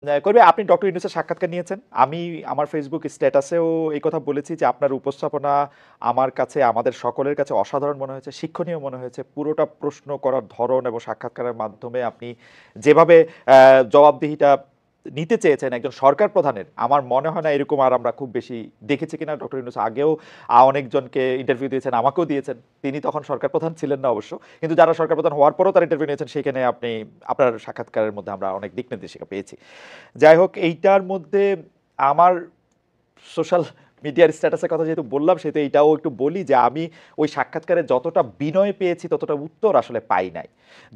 করবে আপনি ডক্টর ইউনূসের সাক্ষাৎকার নিয়েছেন। আমি আমার ফেসবুক স্ট্যাটাসেও এই কথা বলেছি যে আপনার উপস্থাপনা আমার কাছে, আমাদের সকলের কাছে অসাধারণ মনে হয়েছে, শিক্ষণীয় মনে হয়েছে। পুরোটা প্রশ্ন করার ধরন এবং সাক্ষাৎকারের মাধ্যমে আপনি যেভাবে জবাবদিহিটা নিতে চেয়েছেন একজন সরকার প্রধানের, আমার মনে হয় না এরকম আর আমরা খুব বেশি দেখেছি কিনা। ডক্টর ইউনূস আগেও অনেকজনকে ইন্টারভিউ দিয়েছেন, আমাকেও দিয়েছেন। তিনি তখন সরকার প্রধান ছিলেন না অবশ্য, কিন্তু যারা সরকার প্রধান হওয়ার পরেও তার ইন্টারভিউ নিয়েছেন, সেখানে আপনি আপনার সাক্ষাৎকারের মধ্যে আমরা অনেক দিক নির্দেশিকা পেয়েছি। যাই হোক, এইটার মধ্যে আমার সোশ্যাল মিডিয়ার স্ট্যাটাসের কথা যেহেতু বললাম, সেহেতু এইটাও একটু বলি যে আমি ওই সাক্ষাৎকারে যতটা বিনয় পেয়েছি ততটা উত্তর আসলে পাই নাই।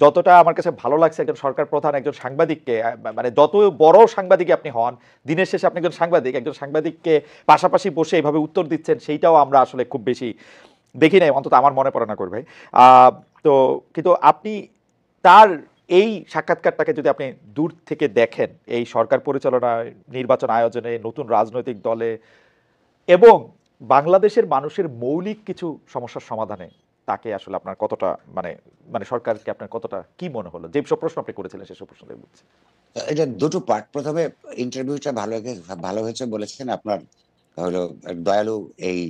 যতটা আমার কাছে ভালো লাগছে একজন সরকার প্রধান একজন সাংবাদিককে, মানে যত বড় সাংবাদিকই আপনি হন, দিনের শেষে আপনি একজন সাংবাদিককে পাশাপাশি বসে এইভাবে উত্তর দিচ্ছেন, সেইটাও আমরা আসলে খুব বেশি দেখি নাই, অন্তত আমার মনে পড়ে না করি ভাই। তো কিন্তু আপনি তার এই সাক্ষাৎকারটাকে যদি আপনি দূর থেকে দেখেন, এই সরকার পরিচালনায়, নির্বাচন আয়োজনে, নতুন রাজনৈতিক দলে এবং বাংলাদেশের মানুষের মৌলিক কিছু সমস্যার সমাধানে, তাকে আসলে আপনার কতটা মানে মানে সরকারকে আপনার কতটা কি মনে হলো? যেসব প্রশ্ন আপনি করেছিলেন সেসব প্রশ্ন দিয়ে বলছি। এটা দুটো পার্ট। প্রথমে ইন্টারভিউটা ভালো হয়েছে বলেছেন আপনার হলো দয়ালু এই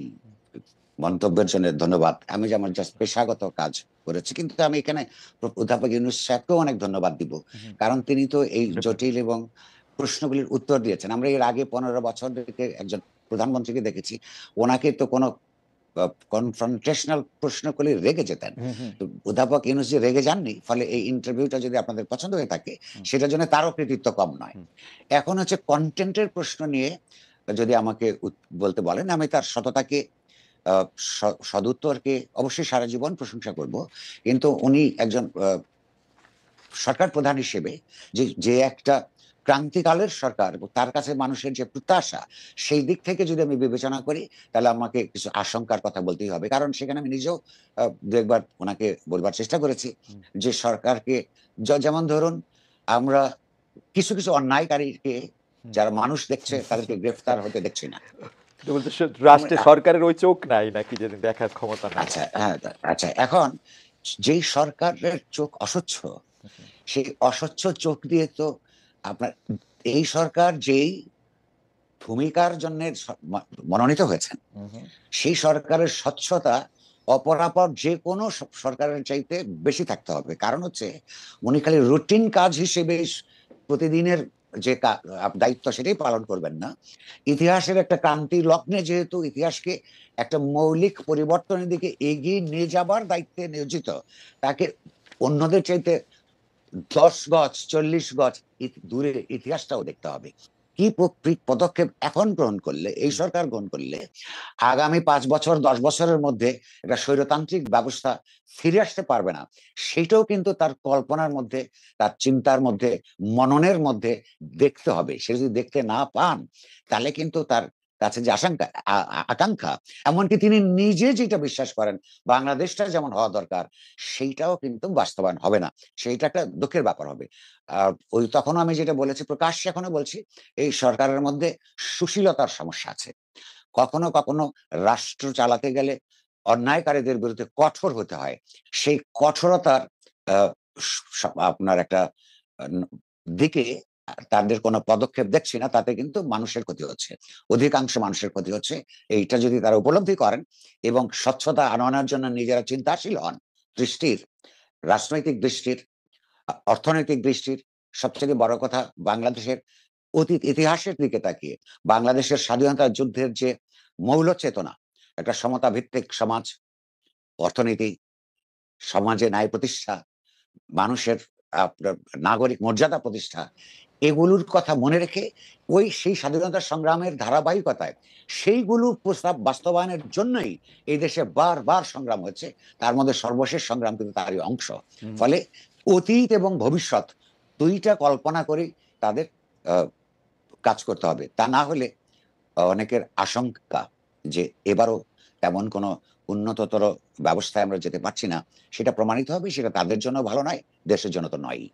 মন্তব্যের জন্য ধন্যবাদ। আমি যে আমার জাস্ট পেশাগত কাজ করেছি, কিন্তু আমি এখানে অধ্যাপক ইউনূস সাহেবকেও অনেক ধন্যবাদ দিব। কারণ তিনি তো এই জটিল এবং প্রশ্নগুলির উত্তর দিয়েছেন। আমরা এর আগে 15 বছর থেকে একজন প্রধানমন্ত্রীকে দেখেছি, ওনাকে তো কোনো কনফ্রন্টেশনাল প্রশ্ন করলে রেগে যেতেন। তো অধ্যাপক ইউনূস যে রেগে যাননি, ফলে এই ইন্টারভিউটা যদি আপনাদের পছন্দ হয়ে থাকে, সেটার জন্য তারও কৃতিত্ব কম নয়। এখন হচ্ছে কন্টেন্টের প্রশ্ন নিয়ে যদি আমাকে বলতে বলেন, আমি তার সততাকে সদুত্তরকে অবশ্যই সারা জীবন প্রশংসা করব। কিন্তু উনি একজন সরকার প্রধান হিসেবে যে যে একটা ক্রান্তিকালের সরকার, তার কাছে মানুষের যে প্রত্যাশা, সেই দিক থেকে যদি আমি বিবেচনা করি, তাহলে আমাকে কিছু আশঙ্কার কথা বলতেই হবে। কারণ সেখানে আমি নিজেও দু একবার ওনাকে বলবার চেষ্টা করেছি যে সরকারকে, যেমন ধরুন আমরা কিছু কিছু অন্যায়কারীকে যারা মানুষ দেখছে তাদেরকে গ্রেফতার হতে দেখছি না। বলতে আমরা রাষ্ট্রে সরকারের ওই চোখ নাই নাকি, যে দেখার ক্ষমতা নাই? আচ্ছা, হ্যাঁ, আচ্ছা, এখন যেই সরকারের চোখ অস্বচ্ছ, সেই অস্বচ্ছ চোখ দিয়ে তো আপনার এই সরকার যেই ভূমিকার জন্য মনোনীত হয়েছেন, সেই সরকারের স্বচ্ছতা অপরাপর যে কোনো সরকারের চাইতে বেশি থাকতে হবে। কারণ হচ্ছে উনি খালি রুটিন কাজ হিসেবে প্রতিদিনের যে দায়িত্ব সেটাই পালন করবেন না। ইতিহাসের একটা ক্রান্তি লগ্নে যেহেতু ইতিহাসকে একটা মৌলিক পরিবর্তনের দিকে এগিয়ে নিয়ে যাবার দায়িত্বে নিয়োজিত, তাকে অন্যদের চাইতে 10 গজ 40 গজ দূরে ইতিহাসটাও দেখতে হবে। কি পদক্ষেপ এখন গ্রহণ করলে, এই সরকার গ্রহণ করলে আগামী 5 বছর 10 বছরের মধ্যে একটা স্বৈরতান্ত্রিক ব্যবস্থা ফিরে আসতে পারবে না, সেটাও কিন্তু তার কল্পনার মধ্যে, তার চিন্তার মধ্যে, মননের মধ্যে দেখতে হবে। সে যদি দেখতে না পান, তাহলে কিন্তু তার কাছে যে আকাঙ্ক্ষা, এমনকি তিনি নিজে যেটা বিশ্বাস করেন বাংলাদেশটা যেমন হওয়া দরকার, সেইটাও কিন্তু বাস্তবায়ন হবে না। সেইটা একটা দুঃখের ব্যাপার হবে। ওই তখন আমি যেটা বলেছি, প্রকাশ্যে এখনো বলছি, এই সরকারের মধ্যে সুশীলতার সমস্যা আছে। কখনো কখনো রাষ্ট্র চালাতে গেলে অন্যায়কারীদের বিরুদ্ধে কঠোর হতে হয়। সেই কঠোরতার আপনার একটা দিকে তাদের কোনো পদক্ষেপ দেখছি না, তাতে কিন্তু মানুষের ক্ষতি হচ্ছে, অধিকাংশ মানুষের ক্ষতি হচ্ছে। এইটা যদি তারা উপলব্ধি করেন এবং স্বচ্ছতা আনানোর জন্য নিজেরা চিন্তাশীল হন, দৃষ্টির, রাজনৈতিক দৃষ্টির, অর্থনৈতিক দৃষ্টির, সবচেয়ে বড় কথা বাংলাদেশের অতীত ইতিহাসের দিকে তাকিয়ে বাংলাদেশের স্বাধীনতা যুদ্ধের যে মৌল চেতনা, একটা সমতা ভিত্তিক সমাজ, অর্থনীতি, সমাজে ন্যায় প্রতিষ্ঠা, মানুষের আপনার নাগরিক মর্যাদা প্রতিষ্ঠা, এগুলোর কথা মনে রেখে সেই স্বাধীনতা সংগ্রামের ধারাবাহিকতায় সেইগুলো প্রস্তাব বাস্তবায়নের জন্যই এই দেশে বারবার সংগ্রাম হচ্ছে। তার মধ্যে সর্বশেষ সংগ্রাম কিন্তু তারই অংশ। ফলে অতীত এবং ভবিষ্যৎ দুইটা কল্পনা করে তাদের কাজ করতে হবে। তা না হলে অনেকের আশঙ্কা যে এবারও তেমন কোনো উন্নততর ব্যবস্থায় আমরা যেতে পারছি না, সেটা প্রমাণিত হবে। সেটা তাদের জন্য ভালো নয়, দেশের জন্য তো নয়ই।